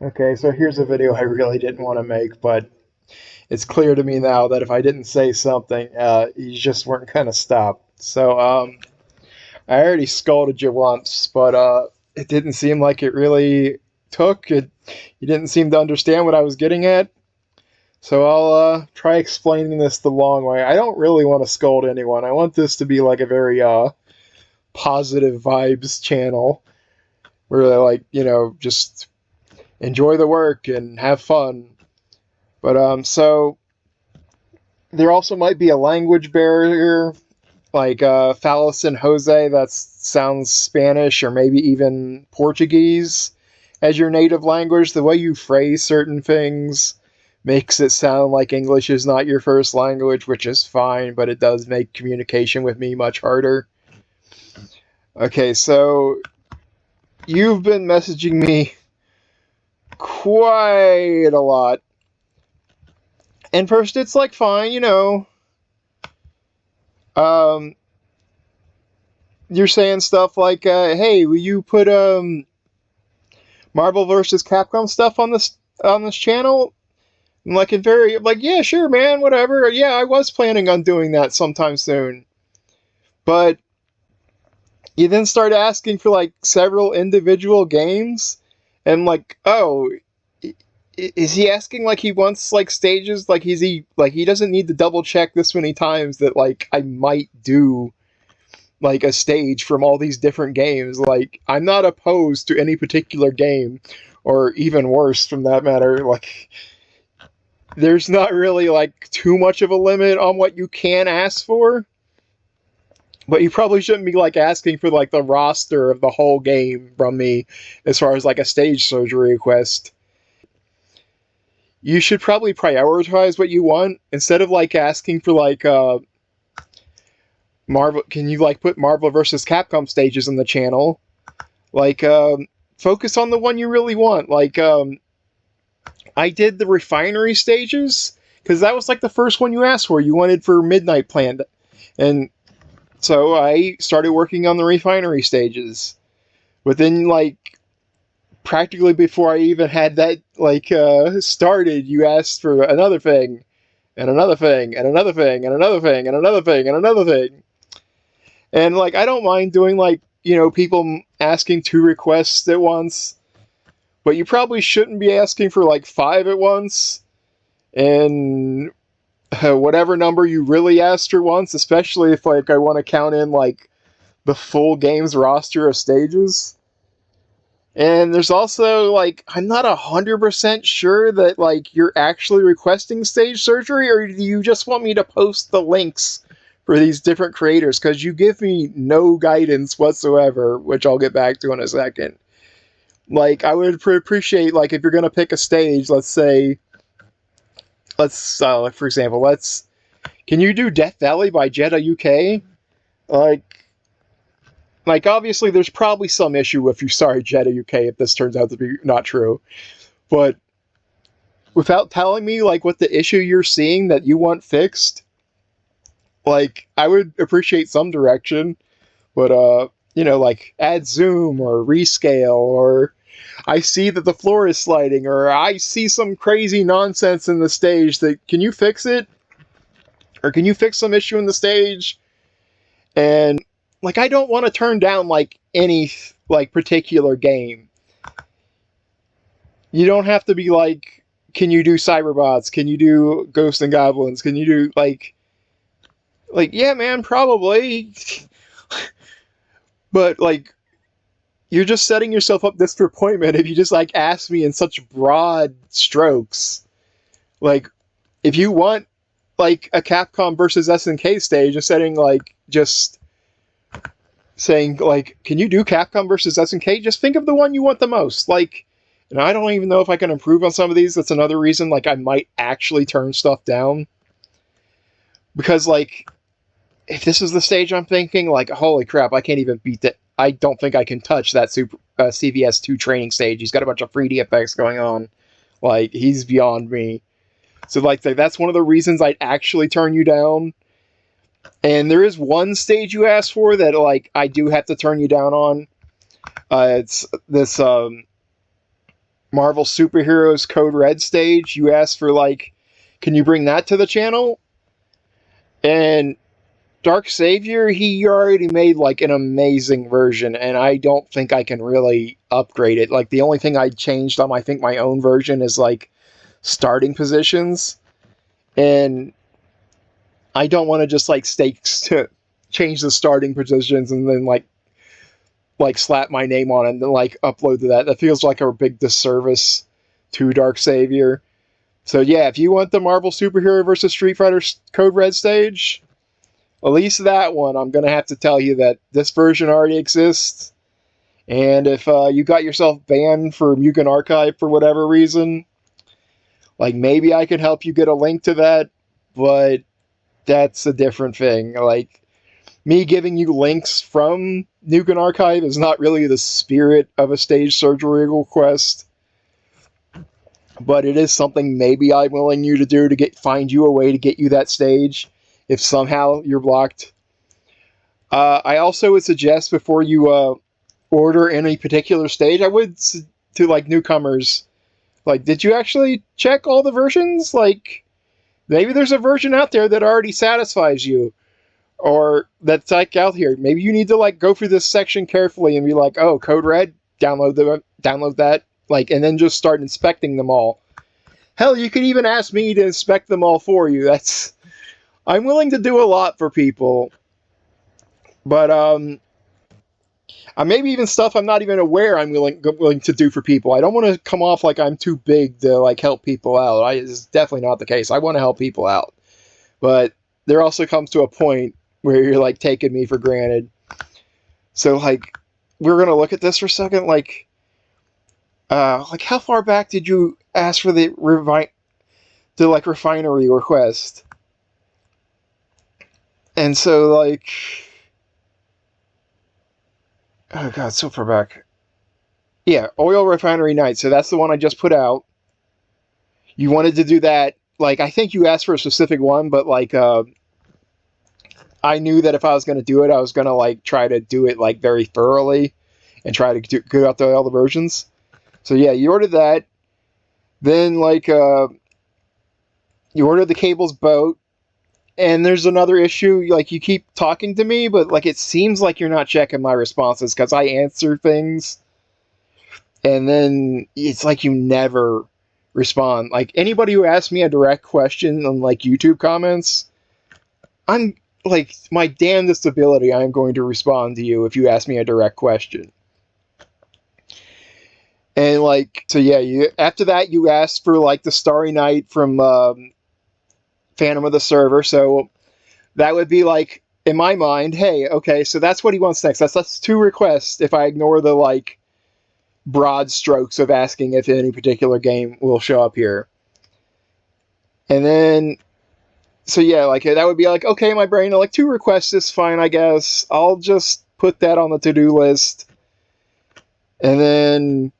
Okay, so here's a video I really didn't want to make, but it's clear to me now that if I didn't say something, you just weren't gonna stop. So, I already scolded you once, but it didn't seem like it really took. You didn't seem to understand what I was getting at. So I'll try explaining this the long way. I don't really want to scold anyone. I want this to be like a very positive vibes channel where they just enjoy the work and have fun. But so there also might be a language barrier, like ThalisonJose, that sounds Spanish or maybe even Portuguese as your native language. The way you phrase certain things makes it sound like English is not your first language, which is fine, but it does make communication with me much harder. Okay, so you've been messaging me quite a lot. And first, it's like fine, Um, you're saying stuff like, "Hey, will you put Marvel versus Capcom stuff on this channel?" I'm like, yeah, sure, man, whatever. Yeah, I was planning on doing that sometime soon, but you then start asking for like several individual games, and like, oh, is he asking like he wants like stages? Like he doesn't need to double check this many times that like I might do like a stage from all these different games. Like I'm not opposed to any particular game, or even worse from that matter, like there's not really like too much of a limit on what you can ask for. But you probably shouldn't be like asking for like the roster of the whole game from me as far as like a stage surgery request. You should probably prioritize what you want instead of like asking for like Marvel. Can you like put Marvel versus Capcom stages in the channel? Like focus on the one you really want. Like I did the refinery stages because that was like the first one you asked for. You wanted for Midnight Planned, and so I started working on the refinery stages. But then, like, practically before I even had that, like, started, you asked for another thing, and another thing, and another thing, and another thing, and another thing, and another thing. And, like, I don't mind doing, like, people asking 2 requests at once, but you probably shouldn't be asking for, like, 5 at once, and whatever number you really asked for once, especially if, like, I want to count in, like, the full game's roster of stages. And there's also, like, I'm not 100% sure that, like, you're actually requesting stage surgery, or do you just want me to post the links for these different creators? Because you give me no guidance whatsoever, which I'll get back to in a second. Like, I would appreciate, like, if you're going to pick a stage, let's say, for example, can you do Death Valley by Jeddah UK? Like, obviously, there's probably some issue if you start Jeddah UK if this turns out to be not true. But without telling me, like, what the issue you're seeing that you want fixed, like, I would appreciate some direction. But, like, add zoom or rescale, or I see that the floor is sliding, or I see some crazy nonsense in the stage that, can you fix it? Or can you fix some issue in the stage? And like, I don't want to turn down like any like particular game. You don't have to be like, can you do Cyberbots? Can you do Ghosts and Goblins? Can you do like yeah, man, probably. But like, you're just setting yourself up disappointment if you just like ask me in such broad strokes. Like, if you want like a Capcom versus SNK stage, and setting like just saying like, can you do Capcom versus SNK? Just think of the one you want the most. Like, and I don't even know if I can improve on some of these. That's another reason like I might actually turn stuff down. Because like, if this is the stage I'm thinking, like, holy crap, I can't even beat that. I don't think I can touch that CVS 2 training stage. He's got a bunch of 3D effects going on. Like, he's beyond me. So like that's one of the reasons I'd actually turn you down. And there is one stage you asked for that like I do have to turn you down on. It's this Marvel Superheroes Code Red stage, you asked for, like, can you bring that to the channel? And Dark Savior, he already made, like, an amazing version, and I don't think I can really upgrade it. Like, the only thing I changed on, I think, my own version is, like, starting positions. And I don't want to just, like, change the starting positions and then, like, slap my name on it and then, like, upload to that. That feels like a big disservice to Dark Savior. So, yeah, if you want the Marvel Superhero vs. Street Fighter Code Red stage, at least that one, I'm going to have to tell you that this version already exists. And if you got yourself banned for Mugen Archive for whatever reason, like, maybe I could help you get a link to that, but that's a different thing. Like, me giving you links from Mugen Archive is not really the spirit of a stage surgery request. But it is something maybe I'm willing you to do to find you a way to get you that stage if somehow you're blocked. I also would suggest before you order any particular stage, I would to, like, newcomers, like, did you actually check all the versions? Like, maybe there's a version out there that already satisfies you, or that's, like, out here. Maybe you need to, like, go through this section carefully and be like, oh, Code Red, download that. Like, and then just start inspecting them all. Hell, you could even ask me to inspect them all for you. I'm willing to do a lot for people. But, maybe even stuff I'm not even aware I'm willing to do for people. I don't want to come off like I'm too big to, like, help people out. It's definitely not the case. I want to help people out. But there also comes to a point where you're, like, taking me for granted. So, like, we're going to look at this for a second. Like, how far back did you ask for the refinery request? And so, like, oh god, so far back. Yeah, Oil Refinery Night. So that's the one I just put out. You wanted to do that. Like, I think you asked for a specific one, but, like, I knew that if I was going to do it, I was going to, like, try to do it, like, very thoroughly and try to go out to all the versions. So, yeah, you ordered that. Then, like, you ordered the Cables boat. And there's another issue. Like, you keep talking to me, but, like, it seems like you're not checking my responses because I answer things. And then it's like you never respond. Like, anybody who asks me a direct question on, like, YouTube comments, I'm, like, my damnedest ability, I'm going to respond to you if you ask me a direct question. And, like, so yeah, after that you asked for, like, the Starry Night from Phantom of the Server, so that would be, like, in my mind, hey, okay, so that's what he wants next. That's 2 requests if I ignore the, like, broad strokes of asking if any particular game will show up here. And then, so yeah, like, that would be like, okay, my brain, like, 2 requests is fine, I guess. I'll just put that on the to-do list. And then,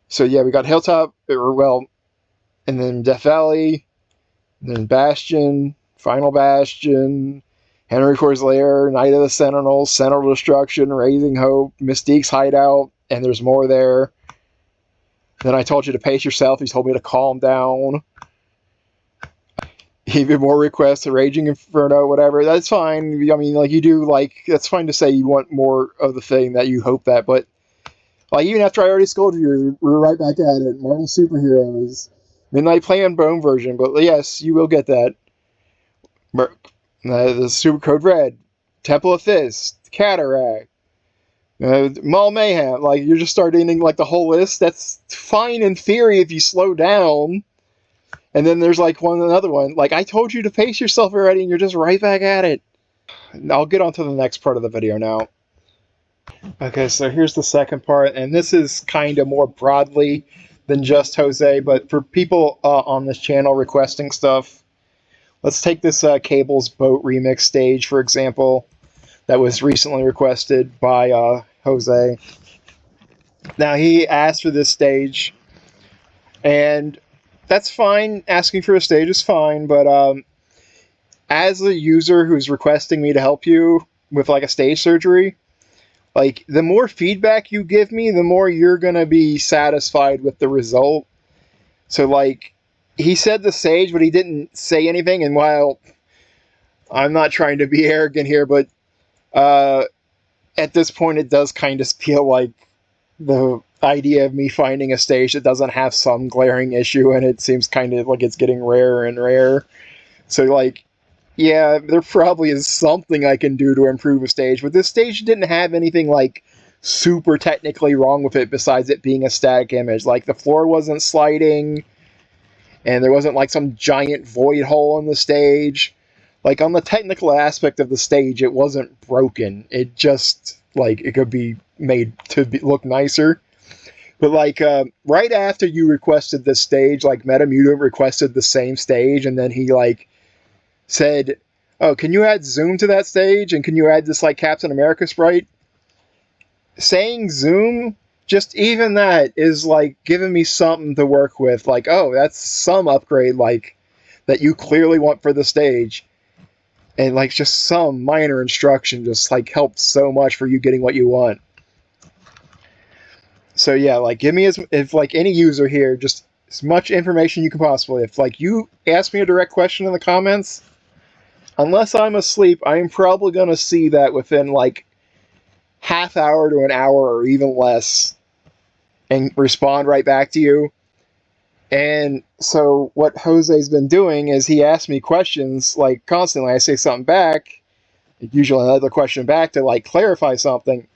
so yeah, we got Hilltop, and then Death Valley, and then Bastion, Final Bastion, Henry Ford's Lair, Night of the Sentinels, Sentinel Destruction, Raising Hope, Mystique's Hideout, and there's more there. Then I told you to pace yourself. He told me to calm down. Even more requests, Raging Inferno, whatever. That's fine. I mean, like, you do, like, that's fine to say you want more of the thing that you hope that, but, like, even after I already scolded you, we're right back at it. Marvel Superheroes. Midnight Plan Bone version, but yes, you will get that. The Super Code Red, Temple of Fist, Cataract, Mall Mayhem. Like, you're just starting, like, the whole list. That's fine in theory if you slow down. And then there's, like, another one. Like, I told you to pace yourself already, and you're just right back at it. I'll get on to the next part of the video now. Okay, so here's the second part, and this is kind of more broadly than just Jose, but for people on this channel requesting stuff, let's take this Cables Boat remix stage, for example, that was recently requested by Jose. Now, he asked for this stage, and that's fine. Asking for a stage is fine, but as a user who's requesting me to help you with, like, a stage surgery, Like, the more feedback you give me, the more you're gonna be satisfied with the result. So, like, he said the stage, but he didn't say anything, and while I'm not trying to be arrogant here, but at this point it does kind of feel like the idea of me finding a stage that doesn't have some glaring issue, and it seems kind of like it's getting rarer and rarer. So, like, yeah, there probably is something I can do to improve a stage, but this stage didn't have anything, like, super technically wrong with it besides it being a static image. Like, the floor wasn't sliding, and there wasn't, like, some giant void hole in the stage. Like, on the technical aspect of the stage, it wasn't broken. It just, like, it could be made to look nicer. But, like, right after you requested this stage, like, Metamutant requested the same stage, and then he, like, said, oh, can you add zoom to that stage? And can you add this, like, Captain America sprite? Saying zoom, just even that is, like, giving me something to work with. Like, oh, that's some upgrade, like, that you clearly want for the stage. And, like, just some minor instruction just, like, helped so much for you getting what you want. So, yeah, like, give me, if, like, any user here, just as much information you can possibly. If, like, you ask me a direct question in the comments, unless I'm asleep, I'm probably going to see that within, like, half hour to an hour or even less and respond right back to you. And so what Jose's been doing is he asks me questions, like, constantly. I say something back, usually another question back to, like, clarify something,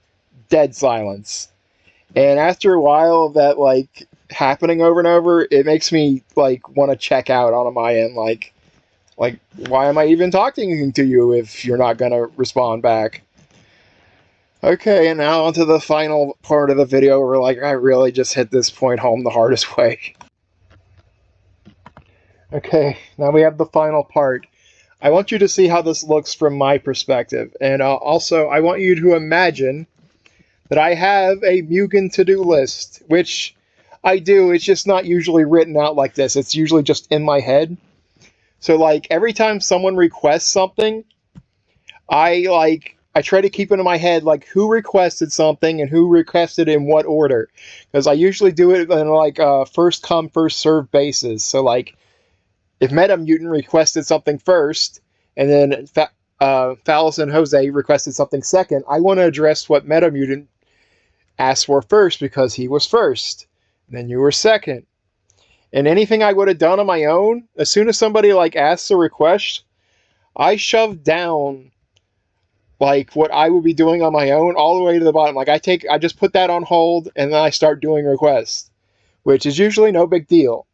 dead silence. And after a while of that, like, happening over and over, it makes me, like, want to check out on my end, like, why am I even talking to you if you're not going to respond back? Okay, and now onto the final part of the video where, like, I really just hit this point home the hardest way. Okay, now we have the final part. I want you to see how this looks from my perspective, and also I want you to imagine that I have a Mugen to-do list, which I do, it's just not usually written out like this, it's usually just in my head. So, like, every time someone requests something, I try to keep it in my head, like, who requested something and who requested in what order. Because I usually do it in, like, first come, first served basis. So, like, if Metamutant requested something first, and then ThalisonJose requested something second, I want to address what Metamutant asked for first because he was first. And then you were second. And anything I would have done on my own, as soon as somebody, like, asks a request, I shove down, like, what I would be doing on my own all the way to the bottom. Like, I just put that on hold, and then I start doing requests, which is usually no big deal.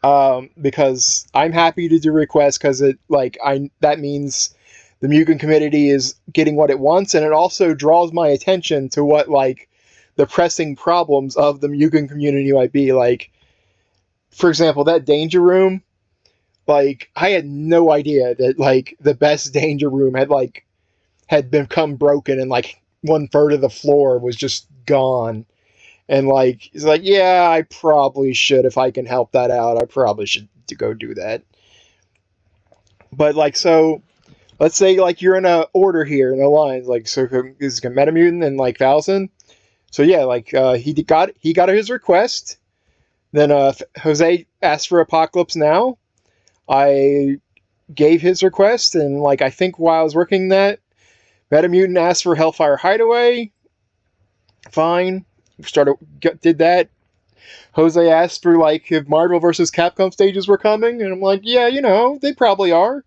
Because I'm happy to do requests because it, like, that means the Mugen community is getting what it wants, and it also draws my attention to what, like, the pressing problems of the Mugen community might be. Like, for example, that danger room, like, I had no idea that, like, the best danger room had become broken and, like, 1/3 of the floor was just gone. And, like, he's like, yeah, I probably should, if I can help that out, I probably should go do that. But, like, so, let's say, like, you're in a order here in the lines, like, so is Metamutant and, like, Thalison. So, yeah, like, he got his request. Then Jose asked for Apocalypse Now. I gave his request, and, like, I think while I was working that, Metamutant asked for Hellfire Hideaway. Fine. Did that. Jose asked for, like, if Marvel vs. Capcom stages were coming, and I'm like, yeah, you know, they probably are.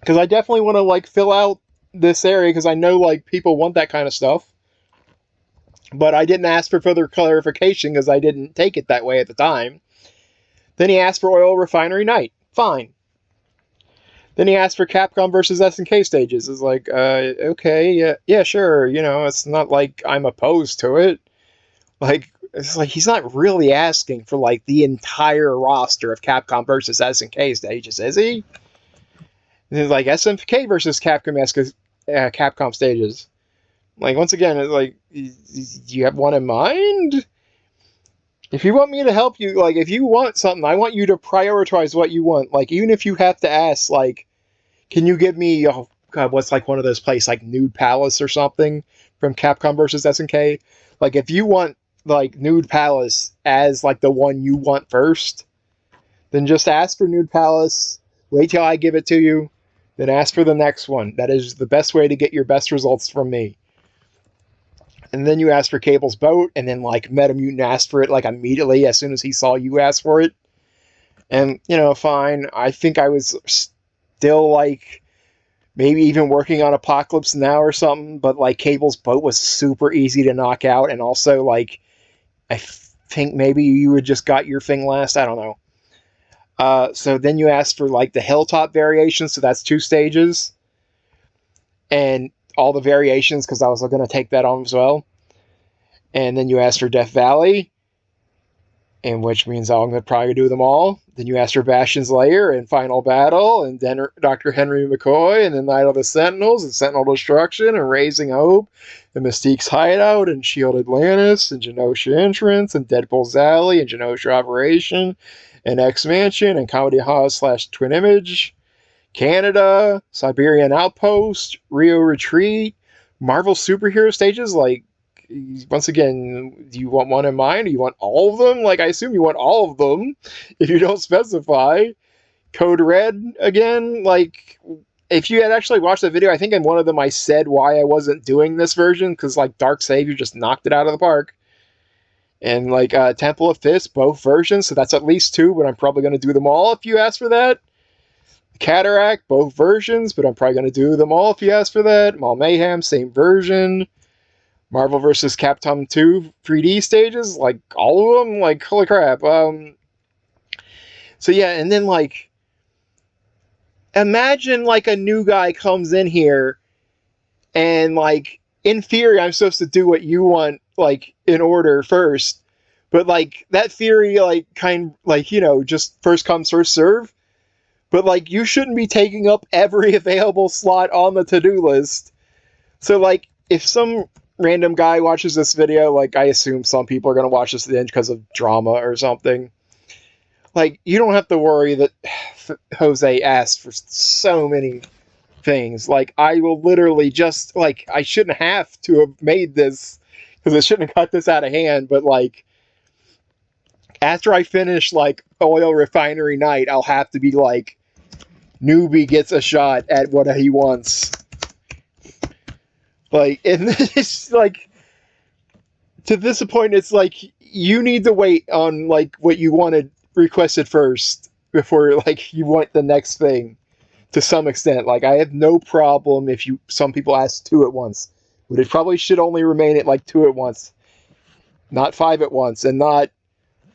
Because I definitely want to, like, fill out this area, because I know, like, people want that kind of stuff. But I didn't ask for further clarification because I didn't take it that way at the time. Then he asked for Oil Refinery Night. Fine. Then he asked for Capcom versus SNK stages. It's like, okay, yeah, sure. You know, it's not like I'm opposed to it. Like, it's like he's not really asking for, like, the entire roster of Capcom versus SNK stages, is he? And it's like SNK versus Capcom stages. Like, once again, it's like, do you have one in mind? If you want me to help you, like, if you want something, I want you to prioritize what you want. Like, even if you have to ask, like, can you give me God, what's like one of those places like Nude Palace or something from Capcom versus SNK. Like if you want like Nude Palace as like the one you want first, then just ask for Nude Palace, wait till I give it to you, then ask for the next one. That is the best way to get your best results from me. And then you ask for Cable's boat, and then like Metamutant asked for it like immediately as soon as he saw you ask for it. And, you know, fine. I think I was still like maybe even working on Apocalypse Now or something, but like Cable's boat was super easy to knock out, and also like I think maybe you had just got your thing last. I don't know. So then you ask for like the Hilltop variation, so that's 2 stages. And all the variations, because I was going to take that on as well. And then you ask for Death Valley, and which means I'm going to probably do them all. Then you ask for Bastion's Lair and Final Battle, and then Dr. Henry McCoy, and then Night of the Sentinels, and Sentinel Destruction, and Raising Hope, and Mystique's Hideout, and Shield Atlantis, and Genosha Entrance, and Deadpool's Alley, and Genosha Operation, and X-Mansion, and Comedy House / Twin Image, Canada, Siberian Outpost, Rio Retreat, Marvel superhero stages. Like, once again, do you want one in mind? Do you want all of them? Like, I assume you want all of them if you don't specify. Code Red again. Like, if you had actually watched the video, I think in one of them I said why I wasn't doing this version, because like Dark Savior just knocked it out of the park. And like Temple of Fist, both versions, so that's at least 2, but I'm probably going to do them all if you ask for that. Cataract, both versions, but I'm probably going to do them all if you ask for that. Mall Mayhem, same version. Marvel vs. Capcom 2 3D stages, like all of them, like holy crap. So yeah, and then like, imagine like a new guy comes in here, and like in theory I'm supposed to do what you want, like in order first, but like that theory, like kind like, you know, just first come first serve. But, like, you shouldn't be taking up every available slot on the to-do list. So, like, if some random guy watches this video, like, I assume some people are going to watch this at the end because of drama or something. Like, you don't have to worry that Jose asked for so many things. Like, I will literally just, like, I shouldn't have to have made this, because I shouldn't have cut this out of hand, but, like, after I finish, like, Oil Refinery Night, I'll have to be, like, Newbie gets a shot at what he wants. Like, and it's like, to this point, it's like, you need to wait on, like, what you wanted requested first before, like, you want the next thing, to some extent. Like, I have no problem if some people ask 2 at once, but it probably should only remain at, like, 2 at once, not 5 at once, and not,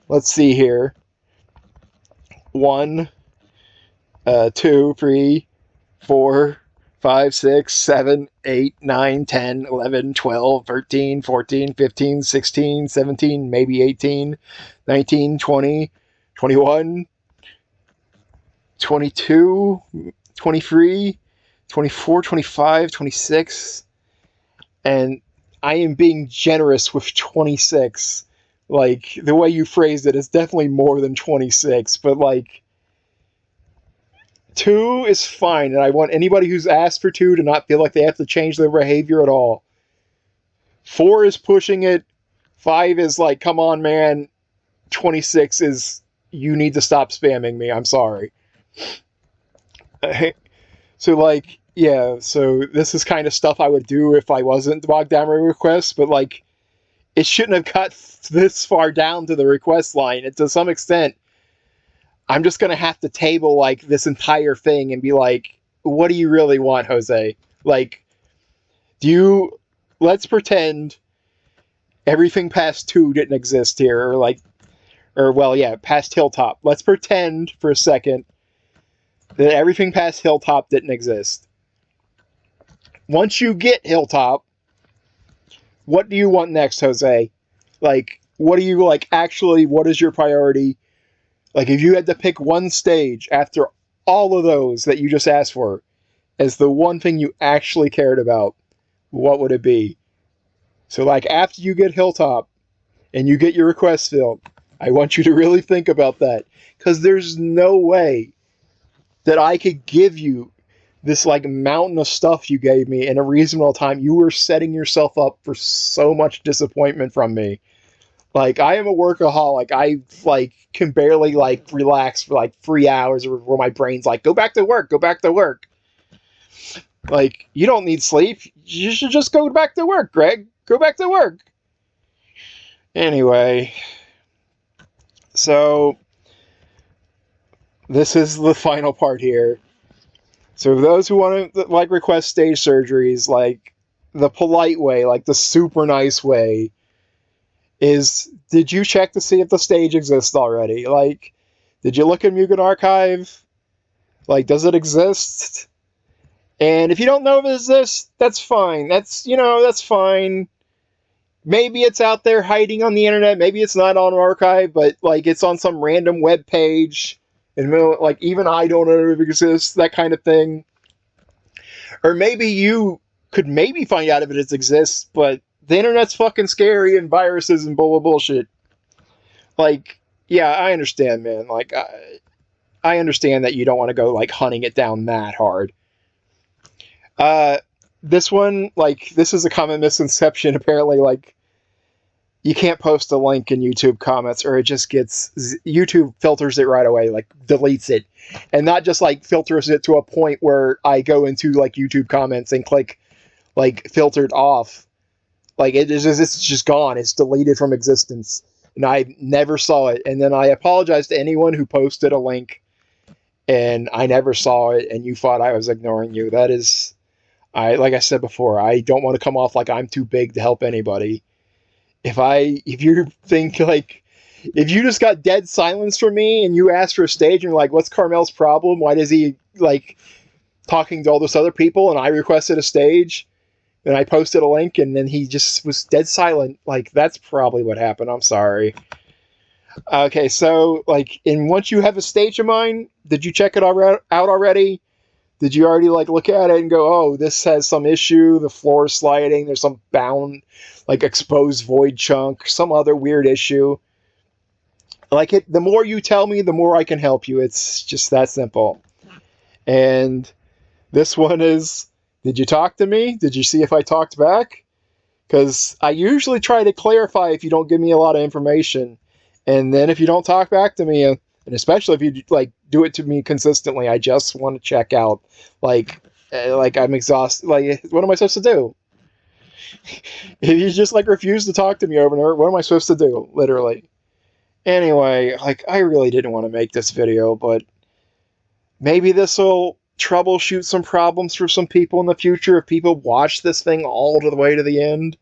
let's see here, 1, 2, 3, 4, 5, 6, 7, 8, 9, 10, 11, 12, 13, 14, 15, 16, 17, maybe 18, 19, 20, 21, 22, 23, 24, 25, 26, and I am being generous with 26. Like, the way you phrased it is definitely more than 26, but like, 2 is fine, and I want anybody who's asked for 2 to not feel like they have to change their behavior at all. 4 is pushing it. 5 is like, come on, man. 26 is, you need to stop spamming me. I'm sorry. So, like, yeah, so this is kind of stuff I would do if I wasn't bogged down with requests, but, like, it shouldn't have got this far down to the request line. And to some extent, I'm just going to have to table, like, this entire thing and be like, what do you really want, Jose? Like, let's pretend everything past 2 didn't exist here, past Hilltop. Let's pretend for a second that everything past Hilltop didn't exist. Once you get Hilltop, what do you want next, Jose? Like, what do you, like, actually, what is your priority? Like, if you had to pick one stage after all of those that you just asked for as the one thing you actually cared about, what would it be? So, like, after you get Hilltop and you get your request filled, I want you to really think about that. Because there's no way that I could give you this like mountain of stuff you gave me in a reasonable time, you were setting yourself up for so much disappointment from me. Like, I am a workaholic. I like can barely like relax for like 3 hours where my brain's like, go back to work, go back to work. Like, you don't need sleep. You should just go back to work, Greg. Go back to work. Anyway, so this is the final part here. So for those who want to like request stage surgeries, like the polite way, like the super nice way, is did you check to see if the stage exists already? Like, did you look in Mugen Archive? Like, does it exist? And if you don't know if it exists, that's fine. That's fine. Maybe it's out there hiding on the internet. Maybe it's not on archive, but like it's on some random web page. And like even I don't know if it exists, that kind of thing. Or maybe you could maybe find out if it exists, but the internet's fucking scary and viruses and bullshit. Like, yeah, I understand, man. Like, I understand that you don't want to go like hunting it down that hard. This one, like, this is a common misconception. Apparently, like, you can't post a link in YouTube comments, or it just gets YouTube filters it right away, like deletes it, and not just like filters it to a point where I go into like YouTube comments and click like filtered off. Like it's just gone. It's deleted from existence, and I never saw it. And then I apologize to anyone who posted a link, and I never saw it, and you thought I was ignoring you. That is, like I said before, I don't want to come off like I'm too big to help anybody. If you think like, if you just got dead silence from me and you asked for a stage and you're like, what's Carmel's problem? Why does he like talking to all those other people? And I requested a stage and I posted a link and then he just was dead silent. Like, that's probably what happened. I'm sorry. Okay. So like, and once you have a stage of mine, did you check it out already? Did you already like look at it and go, oh, this has some issue, the floor is sliding, there's some bound, like exposed void chunk, some other weird issue? Like, it, the more you tell me, the more I can help you. It's just that simple. And this one is, did you talk to me? Did you see if I talked back? Because I usually try to clarify if you don't give me a lot of information. And then if you don't talk back to me, and especially if you like do it to me consistently, I just want to check out. Like I'm exhausted. Like, what am I supposed to do? If you just like refuse to talk to me over and over, what am I supposed to do? Literally. Anyway, like, I really didn't want to make this video, but maybe this will troubleshoot some problems for some people in the future if people watch this thing all the way to the end.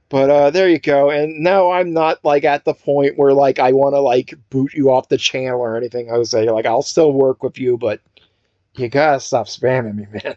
But there you go. And no, I'm not like at the point where like I want to like boot you off the channel or anything, Jose. Like, I'll still work with you, but you gotta stop spamming me, man.